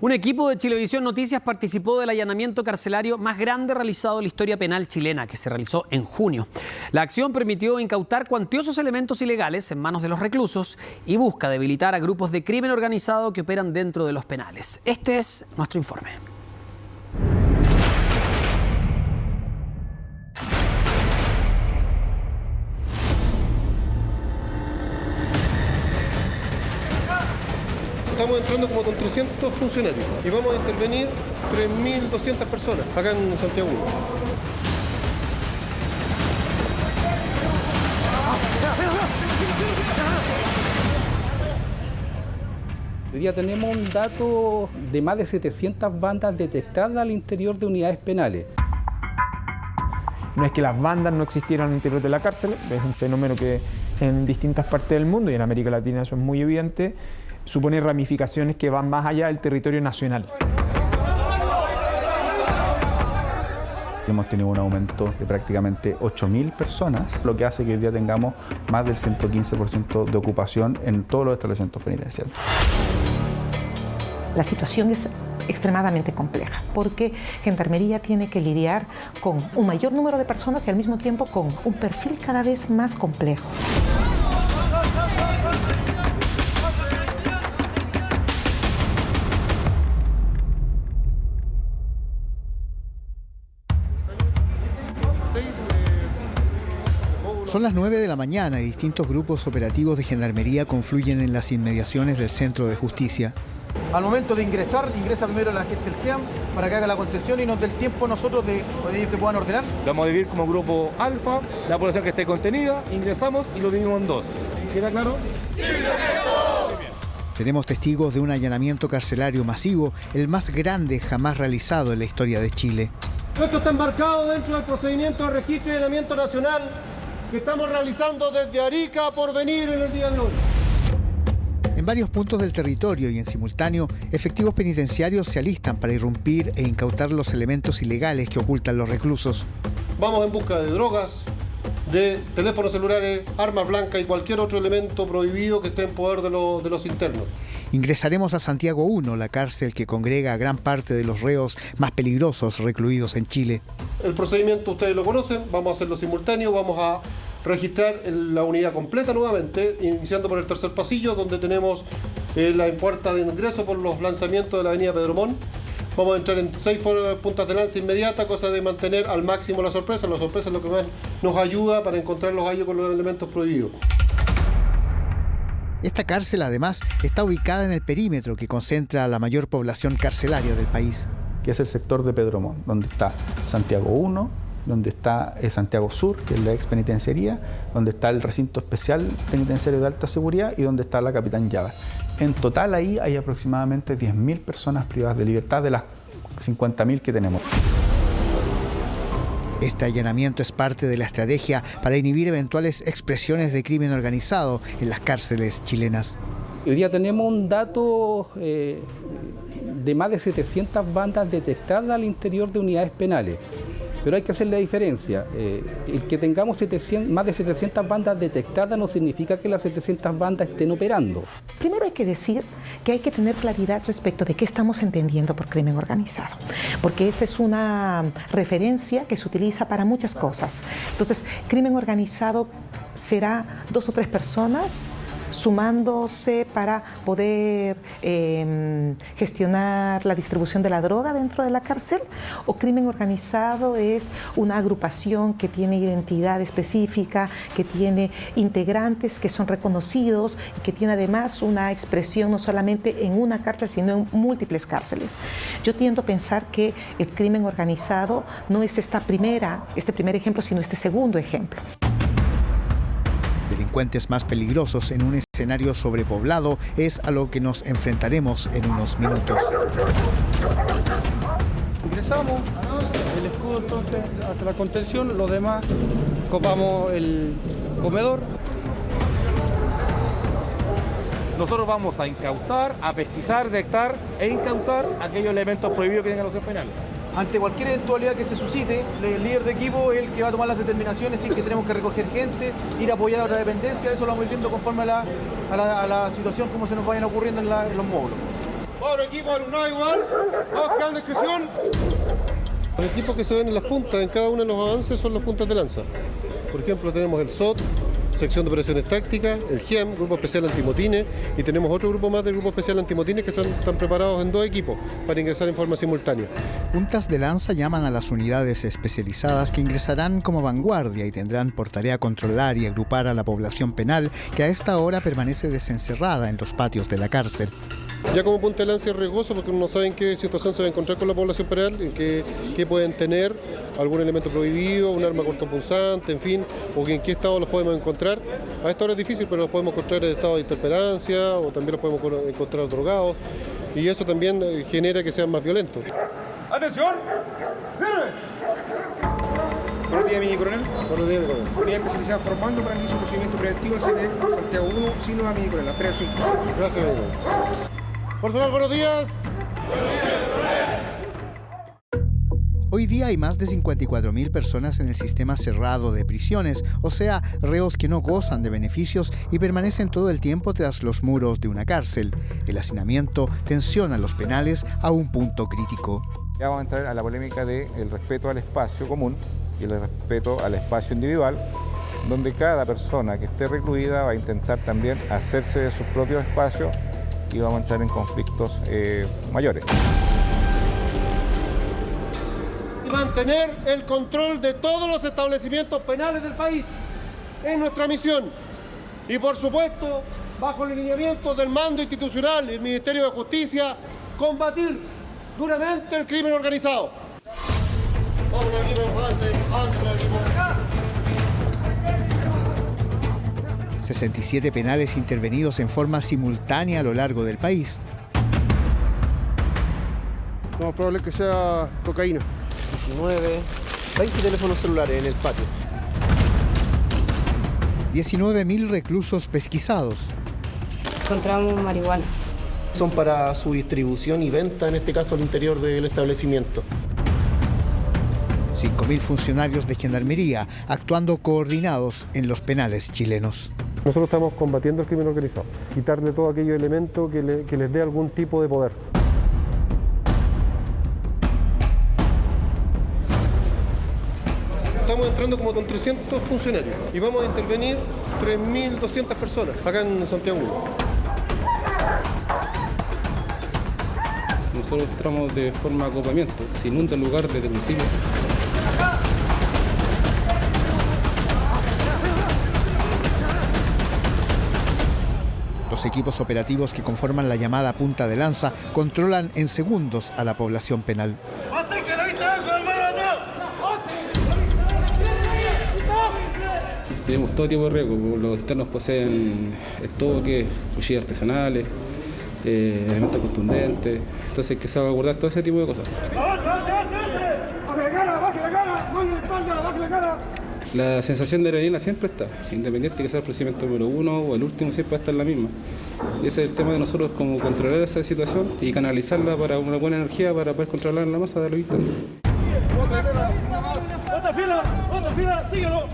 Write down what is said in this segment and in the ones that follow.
Un equipo de Chilevisión Noticias participó del allanamiento carcelario más grande realizado en la historia penal chilena, que se realizó en junio. La acción permitió incautar cuantiosos elementos ilegales en manos de los reclusos y busca debilitar a grupos de crimen organizado que operan dentro de los penales. Este es nuestro informe. Estamos entrando como con 300 funcionarios y vamos a intervenir 3.200 personas acá en Santiago. Hoy día tenemos un dato de más de 700 bandas detectadas al interior de unidades penales. No es que las bandas no existieran al interior de la cárcel, es un fenómeno que en distintas partes del mundo y en América Latina eso es muy evidente, supone ramificaciones que van más allá del territorio nacional. Hemos tenido un aumento de prácticamente 8.000 personas, lo que hace que hoy día tengamos más del 115% de ocupación en todos los establecimientos penitenciarios. La situación es extremadamente compleja porque Gendarmería tiene que lidiar con un mayor número de personas y al mismo tiempo con un perfil cada vez más complejo. Son las 9 de la mañana y distintos grupos operativos de Gendarmería confluyen en las inmediaciones del Centro de Justicia. Al momento de ingresar, ingresa primero la gente del GEAM para que haga la contención y nos dé el tiempo nosotros de pedir que puedan ordenar. Vamos a dividir como grupo alfa, la población que esté contenida, ingresamos y lo dividimos en dos. ¿Queda claro? ¡Sí, Seremos testigos de un allanamiento carcelario masivo, el más grande jamás realizado en la historia de Chile. Esto está enmarcado dentro del procedimiento de registro y allanamiento nacional que estamos realizando desde Arica a Porvenir en el día de hoy. En varios puntos del territorio y en simultáneo, efectivos penitenciarios se alistan para irrumpir e incautar los elementos ilegales que ocultan los reclusos. Vamos en busca de drogas, de teléfonos celulares, armas blancas y cualquier otro elemento prohibido que esté en poder de los internos. Ingresaremos a Santiago 1, la cárcel que congrega a gran parte de los reos más peligrosos recluidos en Chile. El procedimiento ustedes lo conocen, vamos a hacerlo simultáneo, vamos a registrar la unidad completa nuevamente, iniciando por el tercer pasillo, donde tenemos la puerta de ingreso por los lanzamientos de la avenida Pedro Montt. Vamos a entrar en 6 puntas de lanza inmediata, cosa de mantener al máximo la sorpresa. La sorpresa es lo que más nos ayuda para encontrar los hallos con los elementos prohibidos. Esta cárcel, además, está ubicada en el perímetro que concentra la mayor población carcelaria del país. Que es el sector de Pedro Montt, donde está Santiago 1, donde está Santiago Sur, que es la ex penitenciaría, donde está el recinto especial penitenciario de alta seguridad y donde está la Capitán Llaves. En total ahí hay aproximadamente 10.000 personas privadas de libertad de las 50.000 que tenemos. Este allanamiento es parte de la estrategia para inhibir eventuales expresiones de crimen organizado en las cárceles chilenas. Hoy día tenemos un dato de más de 700 bandas detectadas al interior de unidades penales. Pero hay que hacer la diferencia. El que tengamos más de 700 bandas detectadas no significa que las 700 bandas estén operando. Primero hay que decir que hay que tener claridad respecto de qué estamos entendiendo por crimen organizado, porque esta es una referencia que se utiliza para muchas cosas. Entonces, crimen organizado será 2 o 3 personas sumándose para poder gestionar la distribución de la droga dentro de la cárcel, o crimen organizado es una agrupación que tiene identidad específica, que tiene integrantes que son reconocidos y que tiene además una expresión no solamente en una cárcel, sino en múltiples cárceles. Yo tiendo a pensar que el crimen organizado no es este primer ejemplo, sino este segundo ejemplo. Delincuentes más peligrosos en un escenario sobrepoblado es a lo que nos enfrentaremos en unos minutos. Ingresamos, el escudo entonces hace la contención, los demás copamos el comedor. Nosotros vamos a incautar, a pesquisar, detectar e incautar aquellos elementos prohibidos que tengan los jueces penales. Ante cualquier eventualidad que se suscite, el líder de equipo es el que va a tomar las determinaciones, si es que tenemos que recoger gente, ir a apoyar a otra dependencia, eso lo vamos viendo conforme a la situación, como se nos vayan ocurriendo en los módulos. Otro equipo alumnado igual. Vamos quedando inscripción. Los equipos que se ven en las puntas, en cada uno de los avances, son los puntas de lanza. Por ejemplo, tenemos el SOT, sección de operaciones tácticas, el GEM, grupo especial antimotines, y tenemos otro grupo más del grupo especial antimotines que están preparados en 2 equipos para ingresar en forma simultánea. Puntas de lanza llaman a las unidades especializadas que ingresarán como vanguardia y tendrán por tarea controlar y agrupar a la población penal que a esta hora permanece desencerrada en los patios de la cárcel. Ya como punta de lanza es riesgoso porque uno no sabe en qué situación se va a encontrar con la población penal, en qué pueden tener, algún elemento prohibido, un arma cortopunzante, en fin, o en qué estado los podemos encontrar. A esta hora es difícil, pero los podemos encontrar en estado de interpelancia o también los podemos encontrar drogados, y eso también genera que sean más violentos. ¡Atención! ¡Viene! Buenos días, mi coronel. Buenos días, mi coronel. Unidad especializada formando para el inicio del procedimiento preventivo del CNE Santiago 1, sino a mi coronel. Espera su instrucción. Gracias, mi coronel. Personal, buenos días. Hoy día hay más de 54.000 personas en el sistema cerrado de prisiones, o sea, reos que no gozan de beneficios y permanecen todo el tiempo tras los muros de una cárcel. El hacinamiento tensiona a los penales a un punto crítico. Ya vamos a entrar a la polémica del respeto al espacio común y el respeto al espacio individual, donde cada persona que esté recluida va a intentar también hacerse de sus propios espacios y vamos a entrar en conflictos mayores. Y mantener el control de todos los establecimientos penales del país es nuestra misión. Y por supuesto, bajo el lineamiento del mando institucional y el Ministerio de Justicia, combatir duramente el crimen organizado. Vamos, equipo, avance, equipo. 67 penales intervenidos en forma simultánea a lo largo del país. Lo más probable es que sea cocaína. 19, 20 teléfonos celulares en el patio. 19.000 reclusos pesquisados. Encontramos marihuana. Son para su distribución y venta, en este caso al interior del establecimiento. 5.000 funcionarios de Gendarmería actuando coordinados en los penales chilenos. Nosotros estamos combatiendo el crimen organizado, quitarle todo aquellos elementos que les dé algún tipo de poder. Estamos entrando como con 300 funcionarios y vamos a intervenir 3.200 personas acá en Santiago 1. Nosotros entramos de forma de acopamiento, se inunda el lugar desde el principio. Los equipos operativos que conforman la llamada punta de lanza controlan en segundos a la población penal. Tenemos todo tipo de riesgo, los externos poseen estoques, cuchillas artesanales, elementos contundentes, entonces hay que saber guardar todo ese tipo de cosas. La sensación de adrenalina siempre está, independiente de que sea el procedimiento número 1 o el último, siempre va a estar la misma. Y ese es el tema de nosotros, como controlar esa situación y canalizarla para una buena energía para poder controlar la masa de los internos. ¡Otra fila! ¡Síguelo!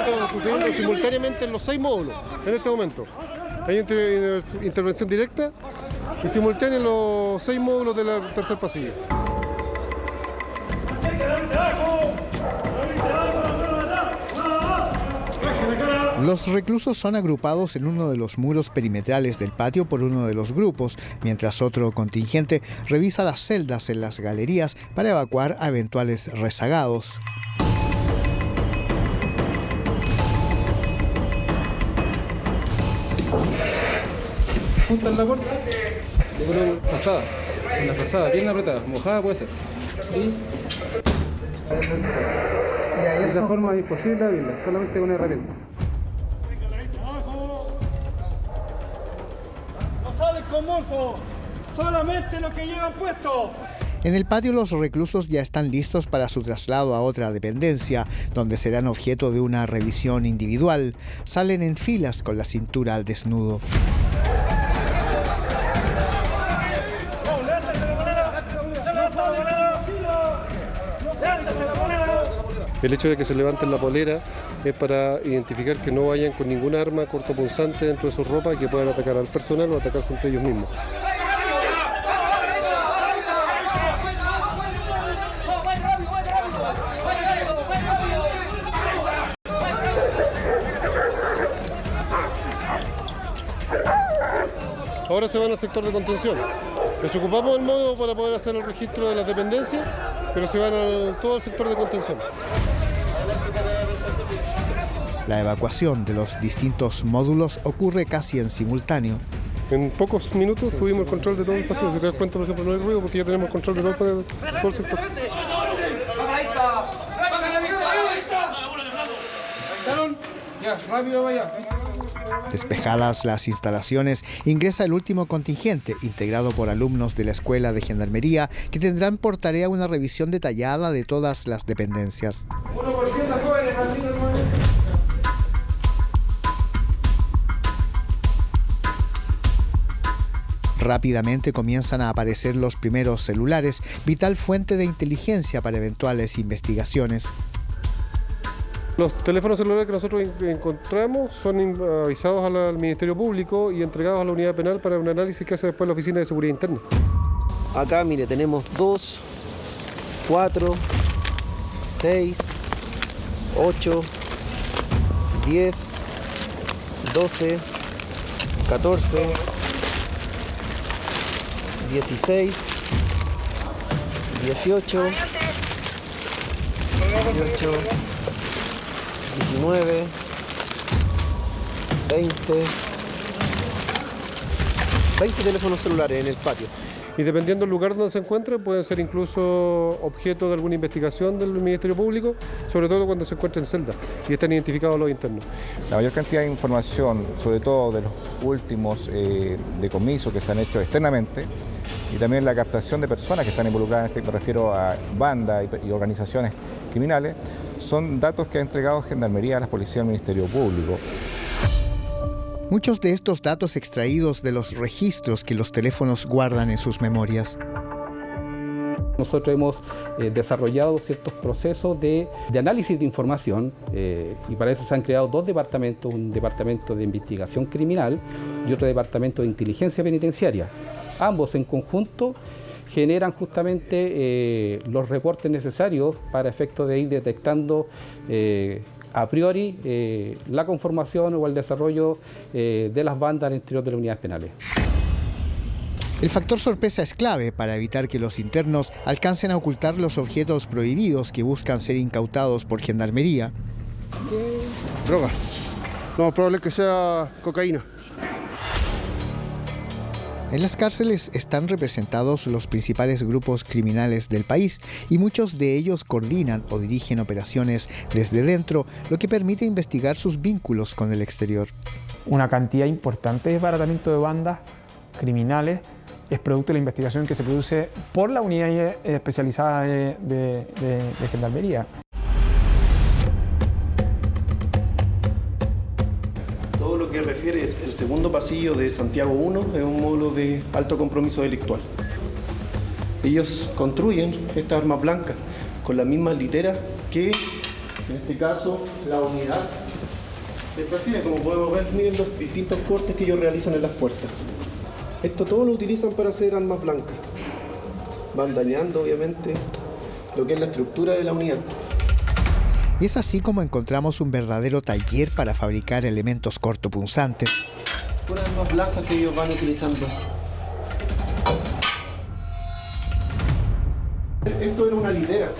Estamos sucediendo simultáneamente en los 6 módulos en este momento. Hay intervención directa y simultánea en los 6 módulos del tercer pasillo. Los reclusos son agrupados en uno de los muros perimetrales del patio por uno de los grupos, mientras otro contingente revisa las celdas en las galerías para evacuar a eventuales rezagados. Junta en la puerta, le ponemos frazada, en la frazada, bien apretada, mojada puede ser. De esa forma es imposible abrirla, solamente con herramienta. ¡No salen con bolso! ¡Solamente lo que llevan puesto! En el patio los reclusos ya están listos para su traslado a otra dependencia, donde serán objeto de una revisión individual. Salen en filas con la cintura al desnudo. El hecho de que se levanten la polera es para identificar que no vayan con ningún arma cortopunzante dentro de su ropa que puedan atacar al personal o atacarse entre ellos mismos. Ahora se van al sector de contención. Les ocupamos el modo para poder hacer el registro de las dependencias, pero se van todo al sector de contención. La evacuación de los distintos módulos ocurre casi en simultáneo. En pocos minutos tuvimos el control de todo el pasillo. Si te das cuenta, por ejemplo, no hay ruido porque ya tenemos control de todo el sector. Despejadas las instalaciones, ingresa el último contingente, integrado por alumnos de la Escuela de Gendarmería, que tendrán por tarea una revisión detallada de todas las dependencias. Rápidamente comienzan a aparecer los primeros celulares, vital fuente de inteligencia para eventuales investigaciones. Los teléfonos celulares que nosotros encontramos son avisados al Ministerio Público y entregados a la unidad penal para un análisis que hace después la Oficina de Seguridad Interna. Acá, mire, tenemos 2, 4, 6, 8, 10, 12, 14, 16, 18, 19, 20 teléfonos celulares en el patio. Y dependiendo del lugar donde se encuentren, pueden ser incluso objeto de alguna investigación del Ministerio Público, sobre todo cuando se encuentren en celda y están identificados los internos. La mayor cantidad de información, sobre todo de los últimos decomisos que se han hecho externamente, y también la captación de personas que están involucradas, me refiero a bandas y organizaciones criminales, son datos que ha entregado Gendarmería a la Policía del Ministerio Público. Muchos de estos datos extraídos de los registros que los teléfonos guardan en sus memorias. Nosotros hemos desarrollado ciertos procesos de análisis de información y para eso se han creado dos departamentos, un departamento de investigación criminal y otro departamento de inteligencia penitenciaria. Ambos en conjunto generan justamente los reportes necesarios para efectos de ir detectando a priori la conformación o el desarrollo de las bandas al interior de las unidades penales. El factor sorpresa es clave para evitar que los internos alcancen a ocultar los objetos prohibidos que buscan ser incautados por Gendarmería. Droga. Lo más probable es que sea cocaína. En las cárceles están representados los principales grupos criminales del país y muchos de ellos coordinan o dirigen operaciones desde dentro, lo que permite investigar sus vínculos con el exterior. Una cantidad importante de desbaratamiento de bandas criminales es producto de la investigación que se produce por la unidad especializada de Gendarmería. Todo lo que refiere es el segundo pasillo de Santiago 1, es un módulo de alto compromiso delictual. Ellos construyen estas armas blancas con las mismas literas que, en este caso, la unidad les prefiere. Como podemos ver, miren los distintos cortes que ellos realizan en las puertas. Esto todo lo utilizan para hacer armas blancas. Van dañando, obviamente, lo que es la estructura de la unidad. Y es así como encontramos un verdadero taller para fabricar elementos cortopunzantes. Unas armas blancas que ellos van utilizando. Esto era una litera.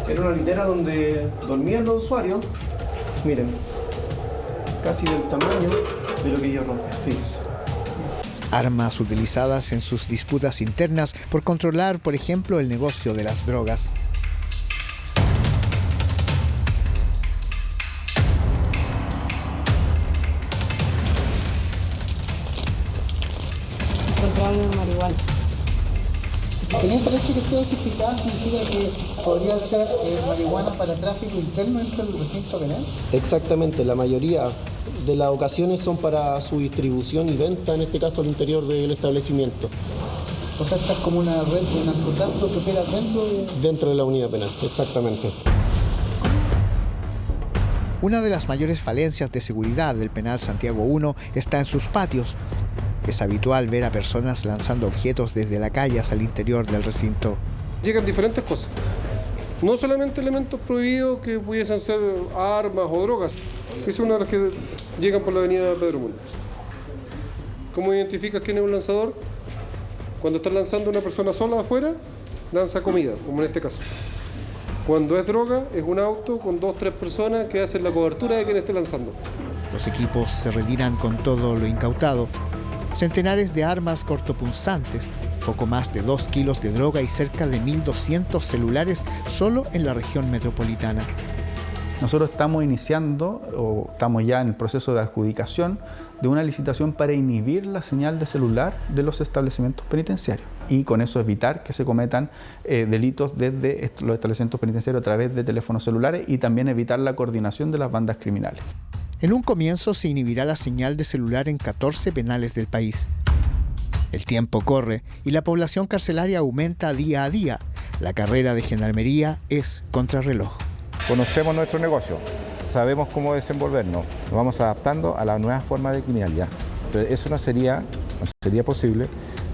Era una litera donde dormían los usuarios. Miren, casi del tamaño de lo que ellos rompen. Fíjense. Armas utilizadas en sus disputas internas por controlar, por ejemplo, el negocio de las drogas. Encontramos marihuana. ¿Tenía parece que esté dosificada? ¿Significa que podría ser marihuana para tráfico interno dentro del recinto penal? Exactamente, la mayoría de las ocasiones son para su distribución y venta, en este caso al interior del establecimiento. O sea, esta es como una red de narcotráfico que opera dentro de la unidad penal, exactamente. Una de las mayores falencias de seguridad del penal Santiago I está en sus patios. Es habitual ver a personas lanzando objetos desde la calle hacia el interior del recinto. Llegan diferentes cosas. No solamente elementos prohibidos que pudiesen ser armas o drogas. Es una de las que llegan por la avenida Pedro Muñoz. ¿Cómo identificas quién es un lanzador? Cuando estás lanzando una persona sola afuera, lanza comida, como en este caso. Cuando es droga, es un auto con 2 o 3 personas que hacen la cobertura de quien esté lanzando. Los equipos se retiran con todo lo incautado. Centenares de armas cortopunzantes, poco más de 2 kilos de droga y cerca de 1.200 celulares solo en la región metropolitana. Nosotros estamos iniciando, o estamos ya en el proceso de adjudicación de una licitación para inhibir la señal de celular de los establecimientos penitenciarios y con eso evitar que se cometan delitos desde los establecimientos penitenciarios a través de teléfonos celulares y también evitar la coordinación de las bandas criminales. En un comienzo se inhibirá la señal de celular en 14 penales del país. El tiempo corre y la población carcelaria aumenta día a día. La carrera de gendarmería es contrarreloj. Conocemos nuestro negocio, sabemos cómo desenvolvernos, nos vamos adaptando a la nueva forma de criminalidad. Pero eso no sería posible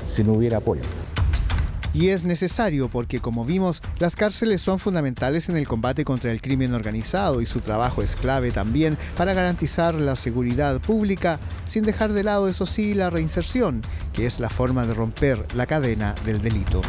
si no hubiera apoyo. Y es necesario porque, como vimos, las cárceles son fundamentales en el combate contra el crimen organizado y su trabajo es clave también para garantizar la seguridad pública, sin dejar de lado, eso sí, la reinserción, que es la forma de romper la cadena del delito.